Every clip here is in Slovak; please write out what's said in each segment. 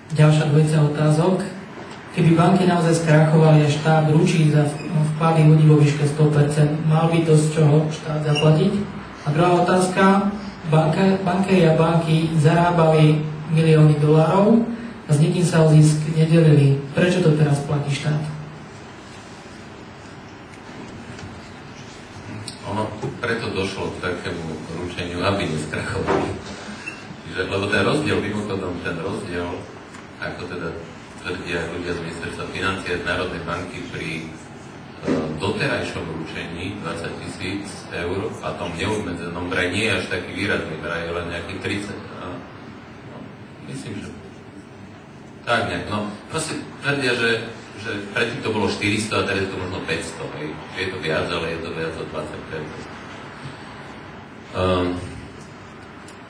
Ďalšia dvojica otázok. Keby banky naozaj skrachovali a štát ručí za vklady ľudí vo výške 100%, mal by to z čoho štát zaplatiť? A druhá otázka. Bankéri a banky zarábali milióny dolárov a s nikým sa o zisk nedelili. Prečo to teraz platí štát? Ono preto došlo k takému ručeniu, aby neskrachovali. Lebo ten rozdiel, mimochodom ten rozdiel, ako teda tvrdia ľudia z ministerstva financií a Národnej banky pri doterajšom ručení 20 000 eur a tom neobmedzenom vraj nie je až taký výrazný, vraj je len nejakých 30. No, myslím, že tak nejak. No, proste tvrdia, že predtým to bolo 400 a teraz je to možno 500. Hej. Je to viac, ale je to viac od 20%.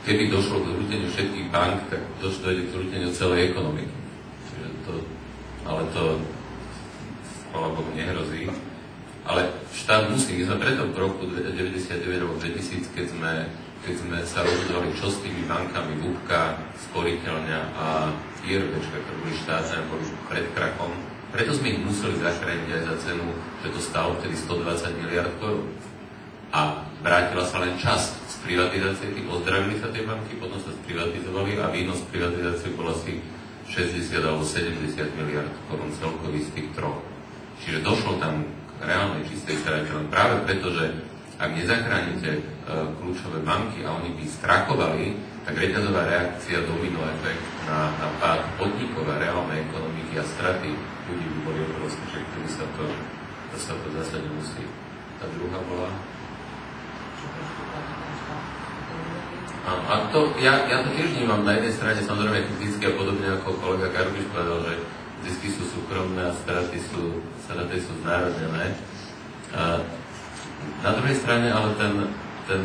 Keby došlo k zrúteniu všetkých bank, tak dojde k zrúteniu celej ekonomiky. Ale to chvála Bohu nehrozí. Ale štát musí, my sme preto v roku 1999 alebo 2000, keď sme sa rozhodovali, čo s tými bankami, Búbka, Sporiteľňa a IRBčka, ktoré boli štátne, boli pred krachom, preto sme ich museli zachrániť aj za cenu, že to stalo vtedy 120 miliard korún. A vrátila sa len časť z privatizácie, ozdravili sa tie banky, potom sa sprivatizovali a výnos privatizácie bol asi 60 alebo 70 miliard korún celkový z tých troch. Čiže došlo tam k reálnej čistej strate, len práve preto, že ak nezachránite kľúčové banky a oni by skrachovali, tak reťazová reakcia, domino efekt na pád podnikov a reálnej ekonomiky a straty ľudí by boli obrovské, že keby sa to zase nemusí. Tá druhá bola... A to, ja to tiež vnímam na jednej strane samozrejme kriticky a podobne ako kolega Karpiš povedal, že zisky sú súkromné a straty sú znárodnené. Na druhej strane ale ten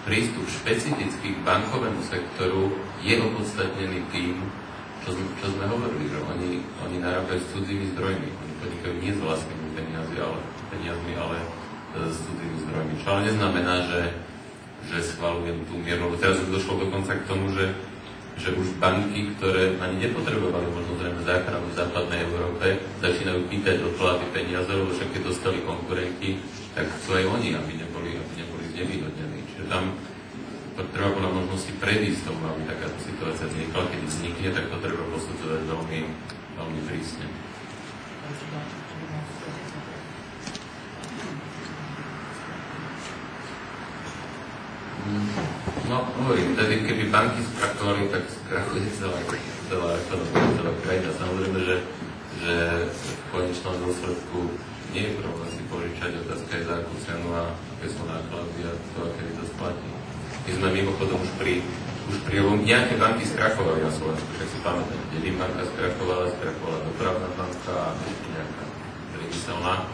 prístup špecifický k bankovému sektoru je opodstatnený tým, čo sme hovorili, že oni narábajú s cudzými zdrojmi. Oni podnikajú nie s vlastnými peniazmi, ale s cudzými zdrojmi. Čo ale neznamená, že schvalujem tú mieru, lebo teraz už došlo dokonca k tomu, že už banky, ktoré ani nepotrebovali možno zrejme záchranu v západnej Európe, začínajú pýtať od vlády peniaze, lebo však keď dostali konkurenti, tak chcú aj oni, aby neboli znevýhodnení. Čiže tam treba podľa možnosti predísť tomu, aby takáto situácia vznikla. Keď vznikne, tak to treba posudzovať veľmi, veľmi prísne. No, hovorím, tedy keby banky skrachovali, tak skrachuje celá ekonomika, celá krajina. Samozrejme, že v konečnom dôsledku nie je problém si požičať, otázka je za akú cenu a aké sú náklady a to, aké to splatí. My sme mimochodom už pri nejaké banky skrachovali na Slovensku, však si pamätáte, Dedín banka skrachovala Dopravná banka a ešte nejaká priemyselná.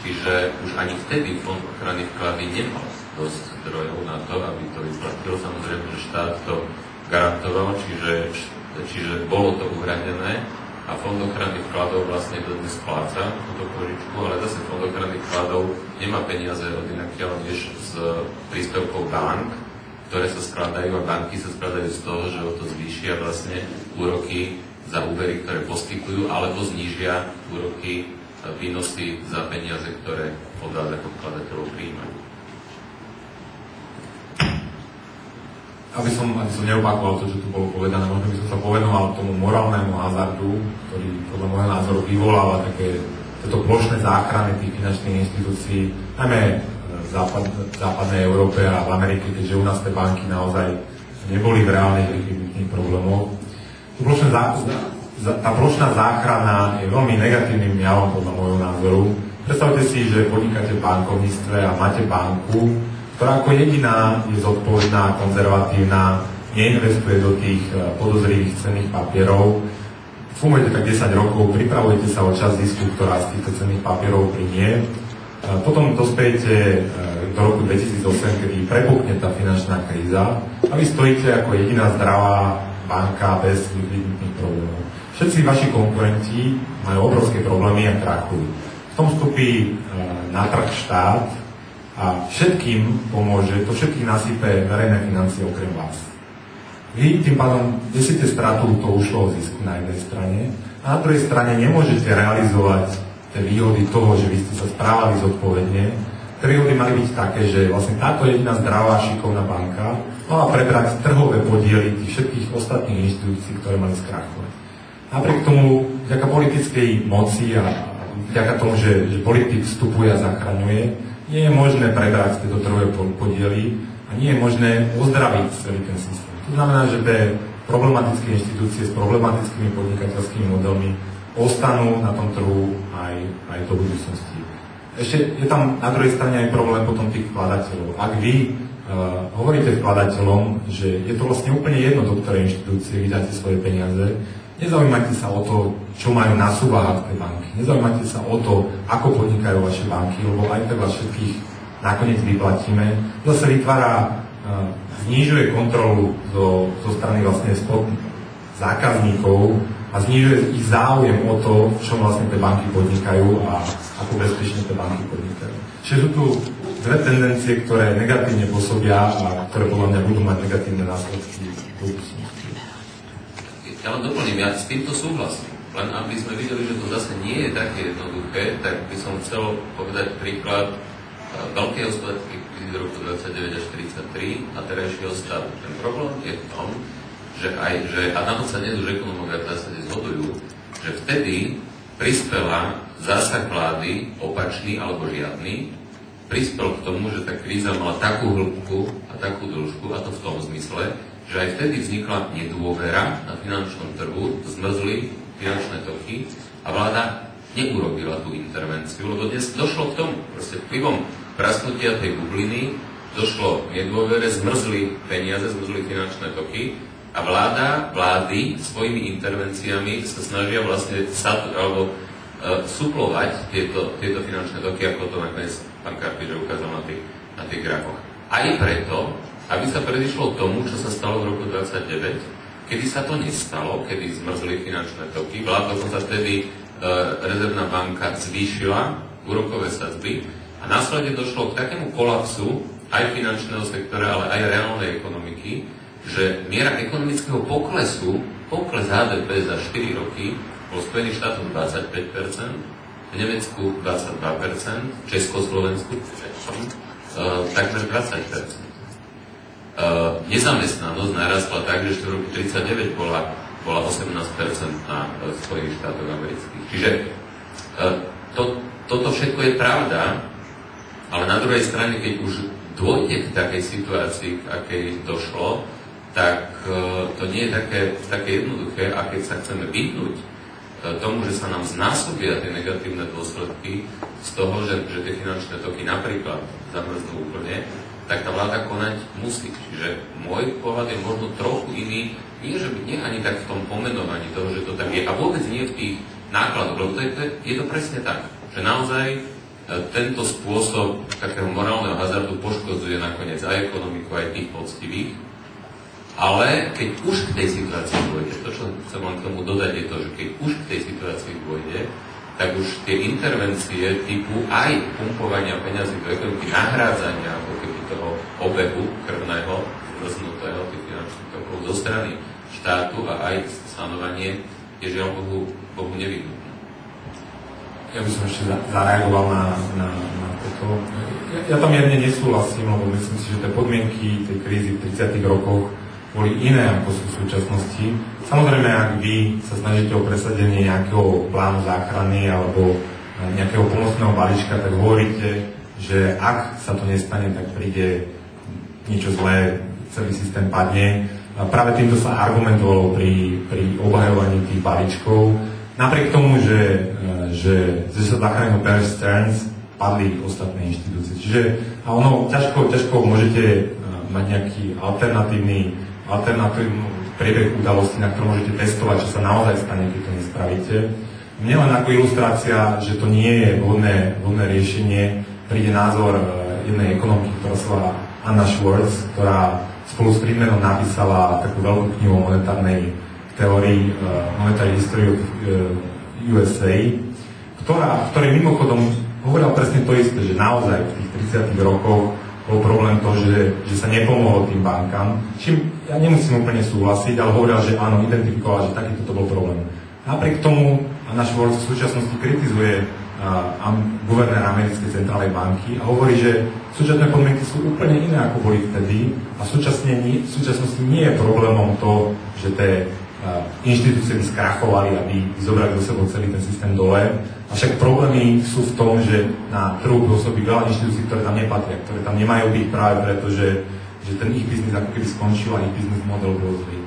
Čiže už ani vtedy Fond ochrany vklady nemal dosť zdrojov na to, aby to vyplatilo. Samozrejme, že štát to garantoval, čiže bolo to uhradené a Fond ochrany vkladov vlastne dodnes spláca túto požičku, ale zase Fond ochrany vkladov nemá peniaze od inakiaľ než z príspevkov bank, ktoré sa skladajú a banky sa skladajú z toho, že o to zvýšia vlastne úroky za úvery, ktoré poskytujú, alebo znížia úroky výnosy za peniaze, ktoré od vás ako vkladateľov prijímajú. Aby som neopakoval to, čo tu bolo povedané, možno by som sa povenoval tomu morálnemu hazardu, ktorý podľa môjho názoru vyvoláva tieto plošné záchrany tých finančných inštitúcií, najmä v západnej Európe a v Amerike, keďže u nás tie banky naozaj neboli v reálnych likviditných problémov. Tá plošná záchrana je veľmi negatívnym javom podľa môjho názoru. Predstavte si, že podnikáte v bankovníctve a máte banku, ktorá ako jediná je zodpovedná, konzervatívna, neinvestuje do tých podozrivých cenných papierov. Fungujete tak 10 rokov, pripravujete sa o časť zisku, ktorá z týchto cenných papierov plinie. Potom dospejete do roku 2008, kedy prepukne tá finančná kríza a vy stojíte ako jediná zdravá banka bez likviditných problémov. Všetci vaši konkurenti majú obrovské problémy a krachujú. V tom vstupí na trh štát a všetkým pomôže, to všetkých nasype verejné financie okrem vás. Vy tým pádom desíte stratu, to ušlo o zisku na jednej strane, a na druhej strane nemôžete realizovať tie výhody toho, že vy ste sa správali zodpovedne. Tie výhody mali byť také, že vlastne táto jediná zdravá, šikovná banka mala prebrať trhové podiely tých všetkých ostatných inštitúcií, ktoré mali skrachovať. Napriek tomu, vďaka politickej moci a vďaka tomu, že politik vstupuje a zachraňuje, nie je možné prebrať tieto trhové podiely a nie je možné ozdraviť celý ten systém. To znamená, že tie problematické inštitúcie s problematickými podnikateľskými modelmi ostanú na tom trhu aj do budúcnosti. Ešte je tam na druhej strane aj problém potom tých vkladateľov. Ak vy hovoríte vkladateľom, že je to vlastne úplne jedno, do ktorej inštitúcie vydáte svoje peniaze, nezaujímajte sa o to, čo majú na súvahách tej banky, nezaujímajte sa o to, ako podnikajú vaše banky, lebo aj tak vás všetkých nakoniec vyplatíme. Zase vytvára, znižuje kontrolu zo strany vlastne zákazníkov a znižuje ich záujem o to, v čom vlastne tie banky podnikajú a ako bezpečne tie banky podnikajú. Čiže sú tu dve tendencie, ktoré negatívne pôsobia a ktoré podľa mňa budú mať negatívne následky v budúcnosti. Ja len doplním, ja s týmto súhlasím. Len aby sme videli, že to zase nie je také jednoduché, tak by som chcel povedať príklad veľkej hospodárskej krízy z roku 29 až 43 a terajšieho stavu. Ten problém je v tom, že a na to sa dnes už ekonomové v zásade zhodujú, že vtedy prispela zásah vlády opačný alebo žiadny, prispel k tomu, že tá kríza mala takú hĺbku a takú dĺžku, a to v tom zmysle, že aj vtedy vznikla nedôvera na finančnom trhu, zmrzli finančné toky a vláda neurobila tú intervenciu, lebo dnes došlo k tomu, proste vplyvom prasknutia tej bubliny došlo k nedôvere, zmrzli peniaze, zmrzli finančné toky a vlády svojimi intervenciami sa snažia vlastne suplovať tieto finančné toky, ako to nakoniec pán Karpič ukázal na tých grafoch. Aj preto, aby sa predišlo tomu, čo sa stalo v roku 1929, kedy sa to nestalo, kedy zmrzli finančné toky, vláda dokonca vtedy rezervná banka zvýšila úrokové sadzby a následne došlo k takému kolapsu aj finančného sektora, ale aj reálnej ekonomiky, že miera ekonomického pokles HDP za 4 roky bol v Spojených štátoch 25%, v Nemecku 22%, v Československu takmer 20%. Nezamestnanosť narastla tak, že v roku 1939 bola 18% na Spojených štátoch amerických. Čiže toto všetko je pravda, ale na druhej strane, keď už dôjde k takej situácii, k akej došlo, tak to nie je také jednoduché, a keď sa chceme vyhnúť tomu, že sa nám znásobia tie negatívne dôsledky z toho, že tie finančné toky napríklad zamrznú úplne, tak tá vláda konať musí. Čiže môj pohľad je možno trochu iný, nie ani tak v tom pomenovaní toho, že to tak je, a vôbec nie v tých nákladoch, lebo je to presne tak, že naozaj tento spôsob takého morálneho hazardu poškodzuje nakoniec aj ekonomiku, aj tých poctivých. Ale keď už k tej situácii dôjde, to, čo chcem len k tomu dodať, je to, že keď už k tej situácii dôjde, tak už tie intervencie typu aj pumpovania peňazí do ekonomiky, nahrádzania ako keby toho obehu krvného, zmrznutého tých finančných tokov zo strany štátu a aj stanovanie je žiaľ Bohu nevyhnutné. Ja by som ešte zareagoval na toto. Ja tam mierne nesúhlasím, lebo myslím si, že tie podmienky tej krízy v 30. rokoch boli iné, ako sú v súčasnosti. Samozrejme, ak vy sa snažíte o presadenie nejakého plánu záchrany alebo nejakého pomocného balíčka, tak hovoríte, že ak sa to nestane, tak príde niečo zlé, celý systém padne. A práve týmto sa argumentovalo pri obhajovaní tých balíčkov. Napriek tomu, že sa zachránil Bear Stearns, padli ostatné inštitúcie. Čiže ono ťažko môžete mať nejaký alternatívny priebeh udalostí, na ktorom môžete testovať, čo sa naozaj stane, keď to nespravíte. Mne len ako ilustrácia, že to nie je vhodné riešenie, príde názor jednej ekonomky, ktorá sa volá Anna Schwartz, ktorá spolu s Friedmanom napísala takú veľkú knihu o monetárnej teórii Monetary History of USA, v ktorej mimochodom hovorila presne to isté, že naozaj v tých 30 rokoch bol problém to, že sa nepomohlo tým bankám. Čím ja nemusím úplne súhlasiť, ale hovoril, že áno, identifikoval, že takýto to bol problém. Napriek tomu náš World v súčasnosti kritizuje guvernér americkej centrálnej banky a hovorí, že súčasné podmienky sú úplne iné, ako boli vtedy a v súčasnosti nie je problémom to, že tie inštitúcie by skrachovali a by zobrali do sebou celý ten systém dole. Avšak problémy sú v tom, že na trhu pôsobí veľa inštitúcií, ktoré tam nepatria, ktoré tam nemajú byť práve preto, že ten ich biznis ako keby skončil a ich biznis model bol zlý.